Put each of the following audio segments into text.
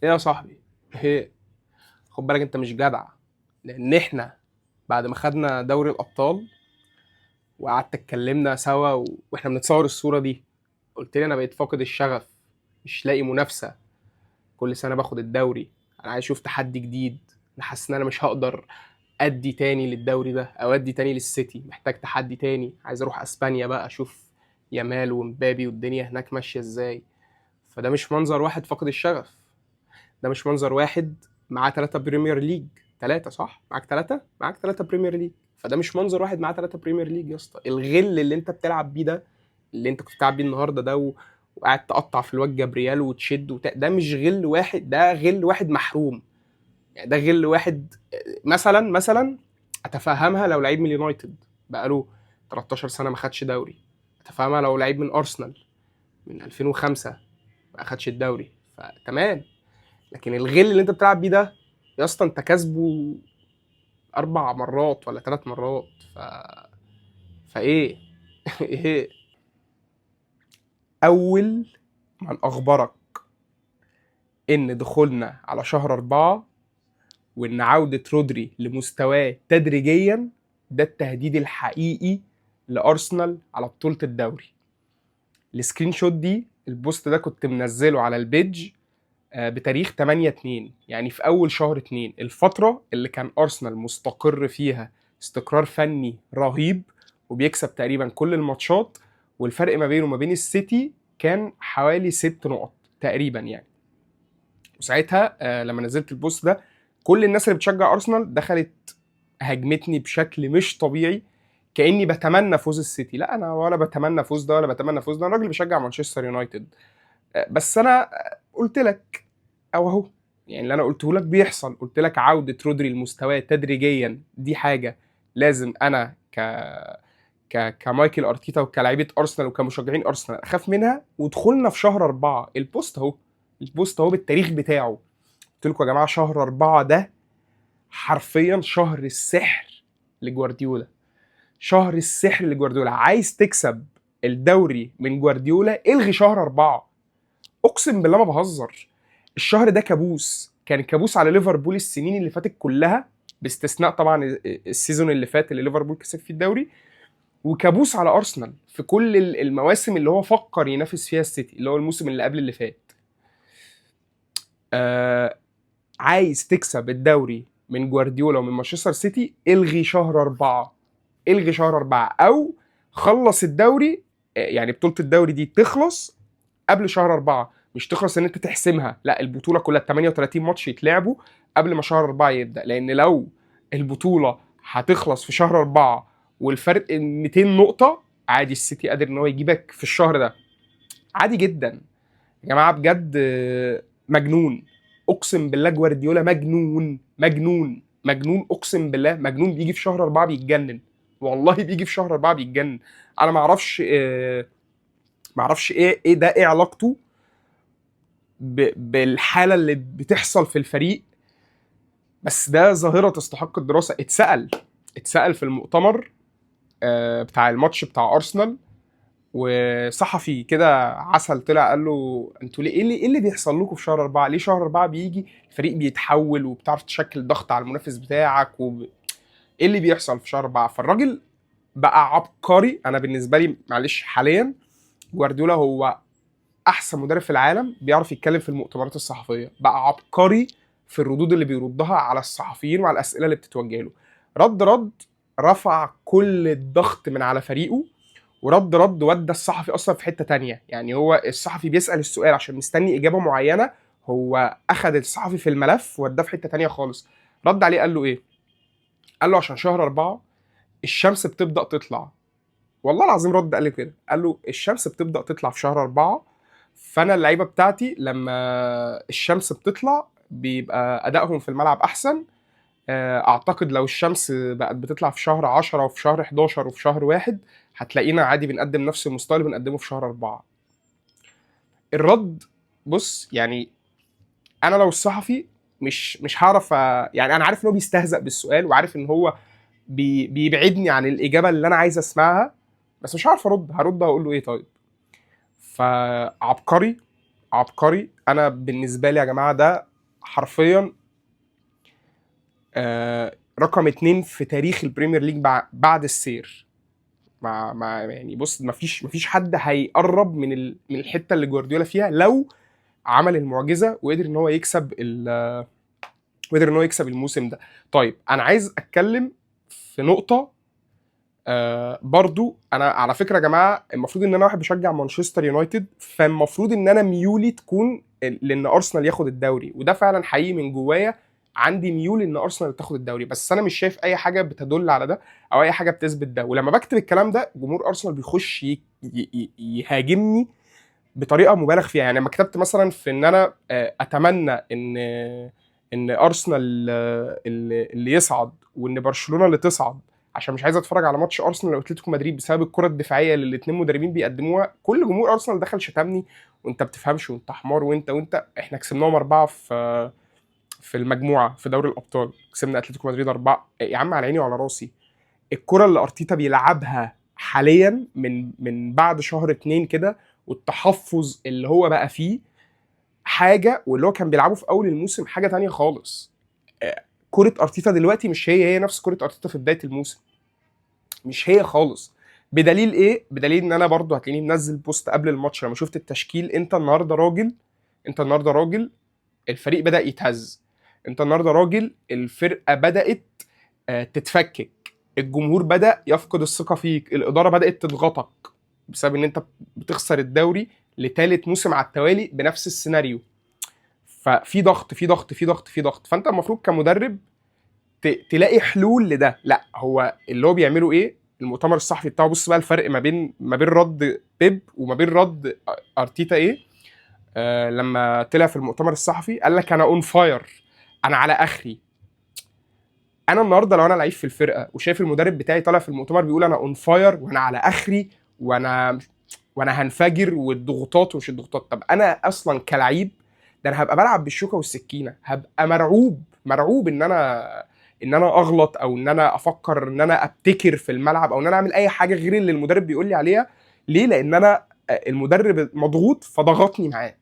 ايه يا صاحبي؟ ايه؟ خد بالك انت مش جدع. لان احنا بعد ما خدنا دوري الابطال وقعدت اتكلمنا سوا واحنا بنتصور الصوره دي، قلت لي انا بقيت فاقد الشغف، مش لاقي منافسه. كل سنه باخد الدوري، انا عايز اشوف تحدي جديد. انا حاسس ان انا مش هقدر ادي تاني للدوري ده او ادي تاني للسيتي، محتاج تحدي تاني. عايز اروح اسبانيا بقى اشوف يامال ومبابي والدنيا هناك ماشيه ازاي. فده مش منظر واحد فاقد الشغف، ده مش منظر واحد معاه 3 بريمير ليج. 3 صح؟ معاك 3؟ معاك 3 بريمير ليج. فده مش منظر واحد معاه 3 بريمير ليج يا اسطى. الغل اللي انت بتلعب بيه ده، اللي انت كنت بتلعب بيه النهارده ده وقاعد تقطع في الواد جابرييل وتشد ده مش غل واحد، ده غل واحد محروم. يعني ده غل واحد. مثلا اتفهمها لو لعيب من اليونايتد بقاله 13 سنه ما خدش دوري. اتفهمها لو لعيب من ارسنال من 2005 ما اخدش الدوري، فتمام. لكن الغل اللي انت بتلعب بيه ده يا اسطى، انت كسبه 4 مرات ولا 3 مرات. فايه؟ ايه؟ اول من اخبرك ان دخولنا على شهر 4 وان عودة رودري لمستواه تدريجيا، ده التهديد الحقيقي لارسنال على بطولة الدوري. السكرين شوت دي، البوست ده كنت منزله على البيج بتاريخ 8/2، يعني في أول شهر 2، الفترة اللي كان أرسنال مستقر فيها استقرار فني رهيب وبيكسب تقريبا كل الماتشات، والفرق ما بينه وما بين السيتي كان حوالي 6 نقط تقريبا يعني. وساعتها لما نزلت البوست ده، كل الناس اللي بتشجع أرسنال دخلت هاجمتني بشكل مش طبيعي، كأني بتمنى فوز السيتي. لا، أنا ولا بتمنى فوز ده ولا بتمنى فوز ده، أنا راجل بشجع مانشستر يونايتد. بس أنا قلت لك، او اهو، يعني اللي انا قلته لك بيحصل. قلت لك عوده رودري لمستواه تدريجيا دي حاجه لازم انا كمايكل ارتيتا وكلاعيبه ارسنال وكمشجعين ارسنال اخاف منها. ودخلنا في شهر 4، البوست اهو، البوست اهو بالتاريخ بتاعه. قلت لكم يا جماعه شهر 4 ده حرفيا شهر السحر لجوارديولا. شهر السحر لجوارديولا. عايز تكسب الدوري من جوارديولا الغي شهر 4. اقسم بالله ما بهزر. الشهر ده كابوس، كان كابوس على ليفربول السنين اللي فاتت كلها، باستثناء طبعا السيزون اللي فات اللي ليفربول كسب فيه الدوري. وكابوس على ارسنال في كل المواسم اللي هو فكر ينافس فيها السيتي، اللي هو الموسم اللي قبل اللي فات. آه عايز تكسب الدوري من جوارديولا ومن مانشستر سيتي، الغي شهر 4. الغي شهر 4 او خلص الدوري. يعني بطولة الدوري دي تخلص قبل شهر 4. مش تخلص ان انت تحسمها، لا، البطوله كلها 38 ماتش يتلعبوا قبل ما شهر 4 يبدا. لان لو البطوله هتخلص في شهر 4 والفرق 200 نقطه، عادي السيتي قادر ان هو يجيبك في الشهر ده، عادي جدا. يا جماعه بجد مجنون. اقسم بالله جوارديولا مجنون مجنون مجنون، اقسم بالله مجنون. بيجي في شهر 4 بيتجنن، والله بيجي في شهر 4 بيتجنن. انا ما اعرفش ما اعرفش ايه ده، ايه علاقته بالحاله اللي بتحصل في الفريق. بس ده ظاهره تستحق الدراسه. اتسال في المؤتمر بتاع الماتش بتاع ارسنال، وصحفي كده عسل طلع قال له انتوا ليه، ايه اللي بيحصل لكم في شهر 4؟ ليه شهر 4 بيجي الفريق بيتحول وبتعرف تشكل ضغط على المنافس بتاعك ايه اللي بيحصل في شهر 4؟ فالراجل بقى عبقري. انا بالنسبه لي معلش حاليا جوارديولا هو احسن مدرب في العالم بيعرف يتكلم في المؤتمرات الصحفيه. بقى عبقري في الردود اللي بيردها على الصحفيين وعلى الاسئله اللي بتتوجه له. رد رفع كل الضغط من على فريقه، ورد ودى الصحفي اصلا في حته تانية. يعني هو الصحفي بيسال السؤال عشان مستني اجابه معينه، هو اخذ الصحفي في الملف ووداه في حته تانية خالص. رد عليه قال له ايه؟ قال له عشان شهر 4 الشمس بتبدا تطلع. والله العظيم رد قال لي كده، قال له الشمس بتبدا تطلع في شهر 4، فانا اللعيبه بتاعتي لما الشمس بتطلع بيبقى ادائهم في الملعب احسن. اعتقد لو الشمس بقت بتطلع في شهر 10 وفي شهر 11 وفي شهر 1 هتلاقينا عادي بنقدم نفس المستوى اللي بنقدمه في شهر 4. الرد، بص يعني، انا لو الصحفي مش هعرف يعني انا عارف ان هو بيستهزأ بالسؤال وعارف ان هو بيبعدني عن الاجابه اللي انا عايز اسمعها، بس مش عارف هرد هقول له ايه طيب. فعبقري، عبقري. انا بالنسبه لي يا جماعه ده حرفيا رقم 2 في تاريخ البريمير ليج بعد السير. مع يعني بص، مفيش حد هيقرب من الحته اللي جوارديولا فيها لو عمل المعجزه وقدر ان هو يكسب الموسم ده. طيب انا عايز اتكلم في نقطه برضو. انا على فكره يا جماعه، المفروض ان انا واحد بشجع مانشستر يونايتد، فالمفروض ان انا ميولي تكون لان ارسنال ياخد الدوري، وده فعلا حقيقي من جوايا، عندي ميول ان ارسنال تاخد الدوري، بس انا مش شايف اي حاجه بتدل على ده او اي حاجه بتثبت ده. ولما بكتب الكلام ده جمهور ارسنال بيخش يهاجمني بطريقه مبالغ فيها. يعني لما كتبت مثلا في ان انا اتمنى ان ارسنال اللي يصعد وان برشلونه اللي تصعد، عشان مش عايز اتفرج على ماتش ارسنال واتلتيكو مدريد بسبب الكره الدفاعيه اللي الاثنين مدربين بيقدموها، كل جمهور ارسنال دخل شتمني وانت بتفهمش وانت حمار وانت احنا كسبناهم 4 في المجموعه في دوري الابطال، كسبنا اتلتيكو مدريد 4 يا عم، على عيني وعلى راسي. الكره اللي ارتيتا بيلعبها حاليا من بعد شهر 2 كده، والتحفظ اللي هو بقى فيه حاجه، واللي هو كان بيلعبه في اول الموسم حاجه تانية خالص. كره ارتيتا دلوقتي مش هي نفس كره ارتيتا في بدايه الموسم، مش هي خالص. بدليل ايه؟ بدليل ان انا برضو هتلاقيني منزل بوست قبل الماتش لما شفت التشكيل. انت النهارده راجل الفريق بدأ يتهز، انت النهارده راجل الفرقه بدأت تتفكك، الجمهور بدأ يفقد الثقه فيك، الاداره بدأت تضغطك بسبب ان انت بتخسر الدوري لثالث موسم على التوالي بنفس السيناريو. ففي ضغط في ضغط في ضغط في ضغط، فانت المفروض كمدرب تلاقي حلول لده. لا، هو اللي هو بيعمله ايه؟ المؤتمر الصحفي بتاعه، بص بقى الفرق ما بين رد بيب وما بين رد ارتيتا ايه. لما طلع في المؤتمر الصحفي قال لك انا اون فاير، انا على اخري. انا النهارده لو انا لعيب في الفرقه وشايف المدرب بتاعي طالع في المؤتمر بيقول انا اون فاير وانا على اخري وانا هنفجر والضغوطات ومش الضغوطات، طب انا اصلا كلعيب ده انا هبقى بلعب بالشوكه والسكينه، هبقى مرعوب ان انا اغلط، او ان انا افكر ان انا ابتكر في الملعب، او ان انا اعمل اي حاجه غير اللي المدرب بيقول لي عليها. ليه؟ لان انا المدرب مضغوط فضغطني معاه.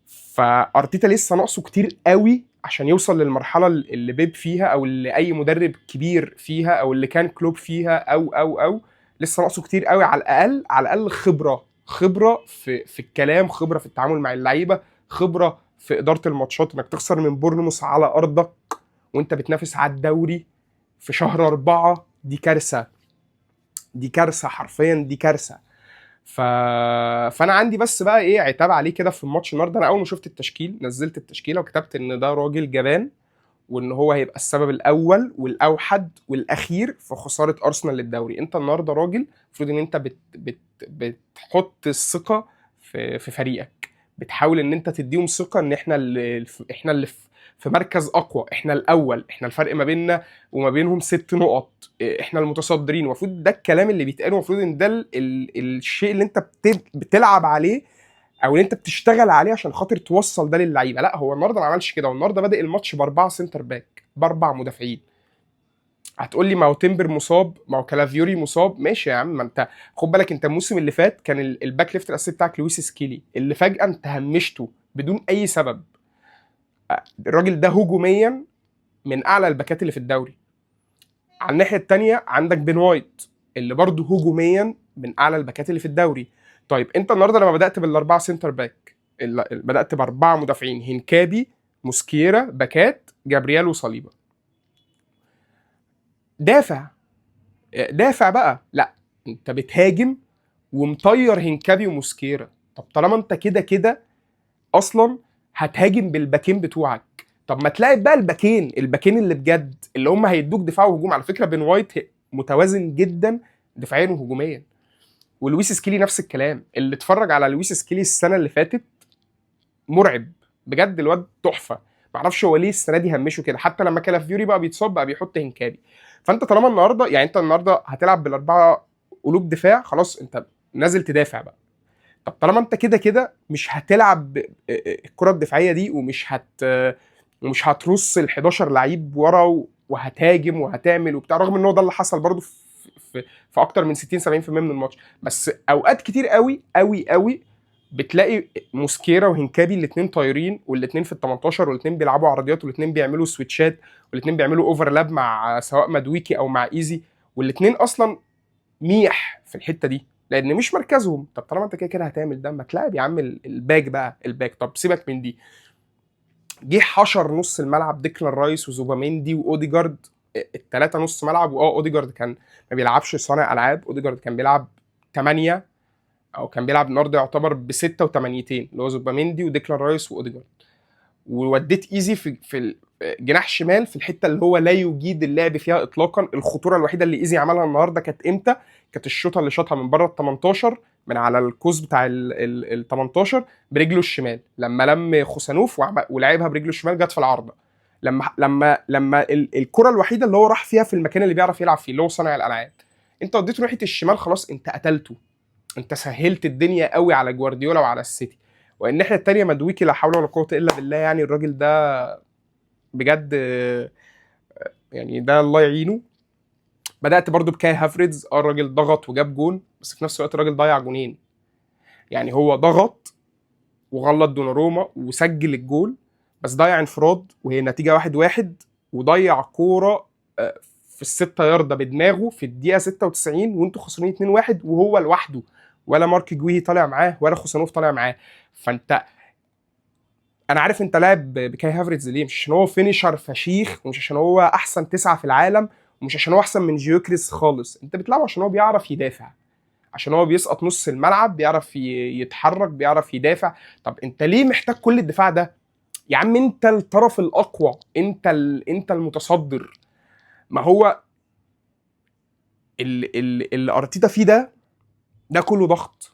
فارتيتا لسه ناقصه كتير قوي عشان يوصل للمرحله اللي بيب فيها، او اللي اي مدرب كبير فيها، او اللي كان كلوب فيها، او لسه ناقصه كتير قوي. على الاقل خبره في الكلام، خبره في التعامل مع اللعيبه، خبره في اداره الماتشات. انك تخسر من بورنموث على ارضك وانت بتنافس على الدوري في شهر 4، دي كارثه، دي كارثه حرفيا، دي كارثه. فانا عندي بس بقى ايه عتاب عليه كده في الماتش النهارده. انا اول ما شفت التشكيل نزلت التشكيله وكتبت ان ده راجل جبان، وان هو هيبقى السبب الاول والاوحد والاخير في خساره ارسنال للدوري. انت النهارده راجل المفروض ان انت بتحط الثقه في فريقك، بتحاول ان انت تديهم ثقه ان احنا اللي في مركز اقوى، احنا الاول، احنا الفرق ما بيننا وما بينهم 6 نقط، احنا المتصدرين. المفروض ده الكلام اللي بيتقال، المفروض ان ده الشيء اللي انت بتلعب عليه او اللي انت بتشتغل عليه عشان خاطر توصل ده للعيبه. لا، هو النهارده ما عملش كده، والنهارده بادئ الماتش ب4 سنتر باك، ب4 مدافعين. هتقول لي ما هو تيمبر مصاب، ما هو كالافيوري مصاب، ماشي يا عم، ما انت خد بالك انت الموسم اللي فات كان الباك ليفت الاساسي بتاعك لويس سكيلي، اللي فجاه انت همشته بدون اي سبب. الراجل ده هجوميا من اعلى الباكات اللي في الدوري. على الناحيه الثانيه عندك بين وايت اللي برضه هجوميا من اعلى الباكات اللي في الدوري. طيب انت النهارده لما بدات بال4 سنتر باك، بدات ب4 مدافعين، هنكابي، موسكيرا باكات، جابرييل وصليبا. دافع بقى، لا انت بتهاجم ومطير هنكابي وموسكيرا. طب طالما انت كده اصلا هتهاجم بالباكين بتوعك، طب ما تلاعب بقى الباكين اللي بجد، اللي هم هيدوك دفاع وهجوم. على فكره بين وايت متوازن جدا دفاعيا وهجوميا، ولويس سكيلي نفس الكلام. اللي اتفرج على لويس سكيلي السنه اللي فاتت مرعب بجد، الواد تحفه. معرفش هو ليه السنه دي همشه كده، حتى لما كالافيوري بقى بيتصاب بقى بيحط هنكابي. فانت طالما النهارده، يعني انت النهارده هتلعب بال4 قلوب دفاع، خلاص انت نازل تدافع بقى. طب طالما انت كده مش هتلعب الكره الدفاعيه دي، ومش هترص ال11 لعيب ورا وهتهاجم وهتعمل وبتاع، رغم ان هو ده اللي حصل برضو في اكتر من 60 70% من الماتش. بس اوقات كتير قوي قوي قوي بتلاقي موسكيرا وهنكابي الاثنين طايرين، والاثنين في ال 18، والاثنين بيلعبوا عرضيات، والاثنين بيعملوا سويتشات، والاثنين بيعملوا اوفرلاب مع سواء مدويكي او مع ايزي، والاثنين اصلا ميح في الحته دي لان مش مركزهم. طب طالما انت كده كده هتعمل ده، ما تلاعب يا عم الباك بقى، الباك. طب سيبك من دي، جه حشر نص الملعب ديكلان رايس وزوباميندي واوديجارد، الثلاثه نص ملعب. اوديجارد كان ما بيلعبش صانع العاب، اوديجارد كان بيلعب 8، او كان بيلعب النهارده يعتبر بستة وثمانيتين، اللي هو زوباميندي وديكلان رايس واوديجارد. ووديت ايزي في جناح شمال في الحته اللي هو لا يجيد اللعب فيها اطلاقا. الخطوره الوحيده اللي ايزي عملها النهارده كانت امتى؟ كانت الشوطه اللي شاطها من بره ال 18 من على الكوز بتاع ال 18 برجله الشمال، لما لم خوسانوف ولعبها برجله الشمال جت في العارضه. لما الكره الوحيده اللي هو راح فيها في المكان اللي بيعرف يلعب فيه، اللي هو صانع الالعاب. انت وديته ناحيه الشمال، خلاص انت قتلته، انت سهلت الدنيا قوي على جوارديولا وعلى السيتي. والناحيه الثانيه مدويكي لا حول ولا قوه الا بالله، يعني الراجل ده بجد يعني ده الله يعينه. بدات برضو بكاي هافريدز، الراجل ضغط وجاب جون، بس في نفس الوقت الراجل ضيع جونين. يعني هو ضغط وغلط دوناروما وسجل الجول، بس ضيع انفراد وهي النتيجه 1-1، وضيع كوره في الستة ياردة بدماغه في الدقيقه 96 وانتوا خسرانين 2-1 وهو لوحده، ولا مارك جويهي طالع معاه ولا خوسانوف طالع معاه. فانت، انا عارف انت لاعب بكاي هافريتز ليه، مش عشان هو فينيشر فشيخ، ومش عشان هو احسن 9 في العالم، ومش عشان هو احسن من جيوكريس خالص. انت بتلعبه عشان هو بيعرف يدافع، عشان هو بيسقط نص الملعب، بيعرف يتحرك، بيعرف يدافع. طب انت ليه محتاج كل الدفاع ده يا عم؟ انت الطرف الاقوى، انت المتصدر. ما هو اللي ارتيتا فيه ده كله ضغط،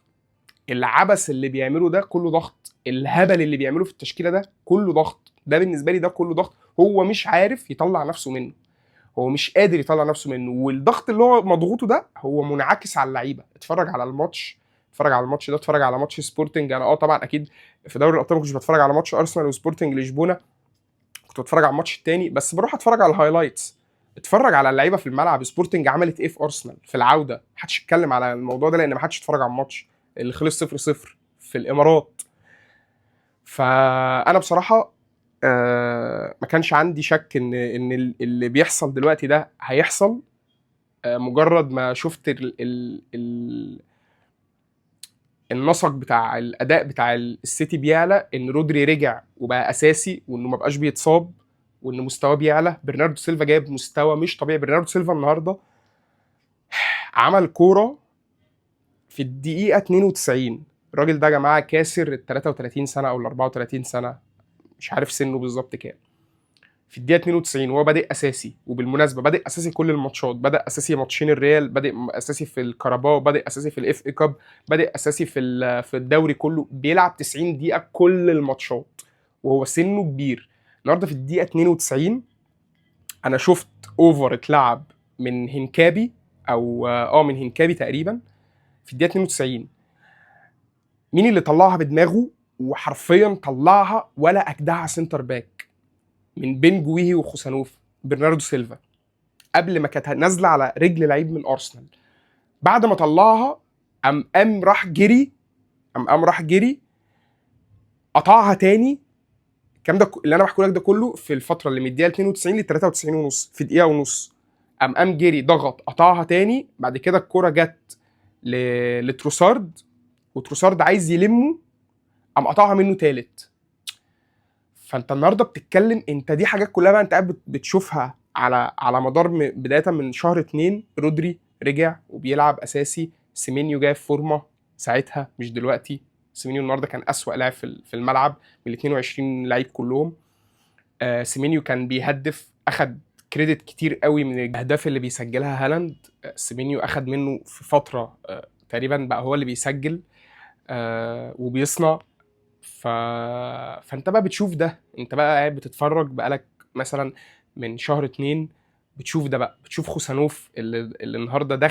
العبث اللي بيعمله ده كله ضغط، الهبل اللي بيعمله في التشكيله ده كله ضغط. ده بالنسبه لي ده كله ضغط، هو مش عارف يطلع نفسه منه، هو مش قادر يطلع نفسه منه. والضغط اللي هو مضغوطه ده هو منعكس على اللعيبه. اتفرج على الماتش، اتفرج على الماتش ده، اتفرج على ماتش سبورتنج. انا طبعا اكيد في دوري الابطال ما كنتش بتفرج على ماتش ارسنال وسبورتنج لشبونه، كنت بتفرج على الماتش التاني، بس بروح اتفرج على الهايلايتس. اتفرج على اللعيبه في الملعب، سبورتنج عملت ايه في ارسنال في العوده. محدش اتكلم على الموضوع ده لان محدش اتفرج على الماتش اللي خلص 0-0 في الامارات. فانا بصراحه ما كانش عندي شك ان اللي بيحصل دلوقتي ده هيحصل. مجرد ما شفت النسق بتاع الاداء بتاع السيتي بيعلى، ان رودري رجع وبقى اساسي، وانه ما بقاش بيتصاب، وان مستواه بيعلى. برناردو سيلفا جايب مستوى مش طبيعي. برناردو سيلفا النهارده عمل كوره في الدقيقه 92. الراجل ده يا جماعه كاسر ال 33 سنه او ال 34 سنه، مش عارف سنه بالظبط كام. في الدقيقه 92 وهو بادئ اساسي، وبالمناسبه بادئ اساسي كل الماتشات، بدا اساسي ماتشين الريال، بادئ اساسي في الكاراباو، بادئ اساسي في الاف اي كاب، بادئ اساسي في الدوري كله، بيلعب 90 دقيقه كل الماتشات وهو سنه كبير. النهارده في الدقيقه 92 انا شفت اوفر اتلعب من هنكابي، او من هنكابي تقريبا في الدقيقه 92. مين اللي طلعها بدماغه؟ وحرفيا طلعها ولا اجدعها سنتر باك من بين جويهي وخوسانوف، برناردو سيلفا، قبل ما كانت نازله على رجل لعيب من ارسنال. بعد ما طلعها قام راح جري قطعها تاني. الكلام ده اللي انا بحكي لك ده كله في الفتره اللي من الدقيقه 92 ل 93 ونص، في دقيقه ونص. قام جري ضغط قطعها تاني. بعد كده الكره جت لتروسارد، وتروسارد عايز يلمه، قام قطعها منه تالت. فانت النهارده بتتكلم، انت دي حاجات كلها بقى انت قاعد بتشوفها على مدار بدايه من شهر 2. رودري رجع وبيلعب اساسي، سيمينيو جاي في فورمه ساعتها مش دلوقتي. سيمينيو النهارده كان اسوأ لاعب في الملعب من ال 22 لعيب كلهم. سيمينيو كان بيهدف، اخد كريدت كتير قوي من الاهداف اللي بيسجلها هالاند. سيمينيو اخد منه في فتره تقريبا بقى هو اللي بيسجل وبيصنع. فانت بقى بتشوف ده، انت بقى قاعد بتتفرج بقالك مثلا من شهر 2، بتشوف ده بقى، بتشوف خوسانوف اللي النهارده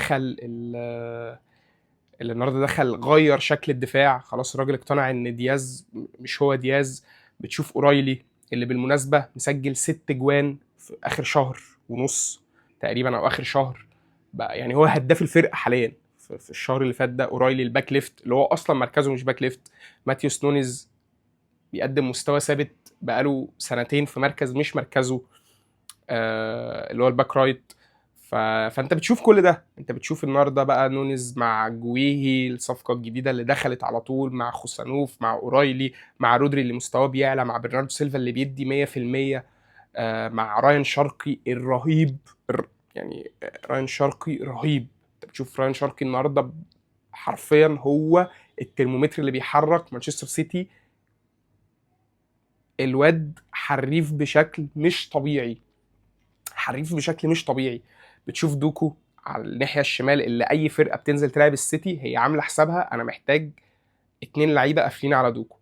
النهارده دخل غير شكل الدفاع. خلاص الراجل اقتنع ان دياز مش هو دياز. بتشوف اورايلي اللي بالمناسبه مسجل 6 جوان في اخر شهر ونص تقريبا او اخر شهر بقى، يعني هو هداف الفرقه حاليا في الشهر اللي فات ده. اورايلي الباك ليفت اللي هو اصلا مركزه مش باك ليفت. ماتيوس نونيز بيقدم مستوى ثابت بقاله سنتين في مركز مش مركزه، اللي هو الباك رايت. فانت بتشوف كل ده. انت بتشوف النهارده بقى نونيز مع جويهي، الصفقه الجديده اللي دخلت على طول، مع خوسانوف، مع اورايلي، مع رودري اللي مستواه بيعلى، مع برناردو سيلفا اللي بيدي 100%، مع راين شرقي الرهيب. يعني راين شرقي رهيب. انت بتشوف راين شرقي النهارده حرفيا هو الترمومتر اللي بيحرك مانشستر سيتي. الواد حريف بشكل مش طبيعي، حريف بشكل مش طبيعي. بتشوف دوكو على الناحيه الشمال اللي اي فرقه بتنزل تلعب السيتي هي عامله حسابها انا محتاج 2 لعيبه قافلين على دوكو.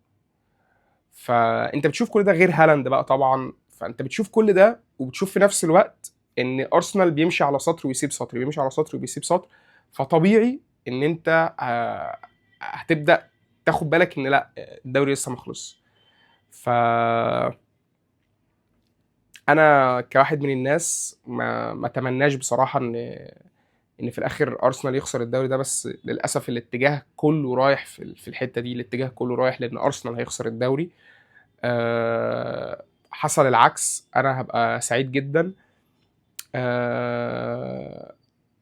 فانت بتشوف كل ده غير هالاند بقى طبعا. فانت بتشوف كل ده وبتشوف في نفس الوقت ان ارسنال بيمشي على سطر ويسيب سطر، بيمشي على سطر وبيسيب سطر. فطبيعي ان انت هتبدا تاخد بالك ان لا، الدوري لسه ما خلصش. ف انا كواحد من الناس ما اتمناش بصراحه ان في الاخر ارسنال يخسر الدوري ده، بس للاسف الاتجاه كله رايح في الحته دي. الاتجاه كله رايح لان ارسنال هيخسر الدوري. حصل العكس انا هبقى سعيد جدا.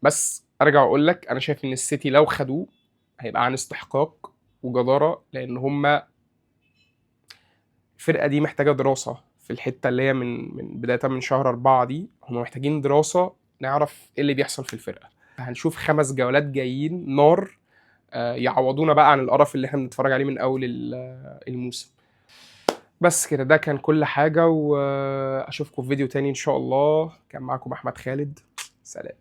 بس ارجع اقول لك انا شايف ان السيتي لو خدوه هيبقى عن استحقاق وجداره، لان هم الفرقه دي محتاجه دراسه في الحته اللي هي من بدايه من شهر 4 دي. هم محتاجين دراسه نعرف ايه اللي بيحصل في الفرقه. هنشوف 5 جولات جايين نار، يعوضونا بقى عن القرف اللي احنا بنتفرج عليه من اول الموسم. بس كده ده كان كل حاجه، واشوفكم في فيديو تاني ان شاء الله. كان معاكم احمد خالد، سلام.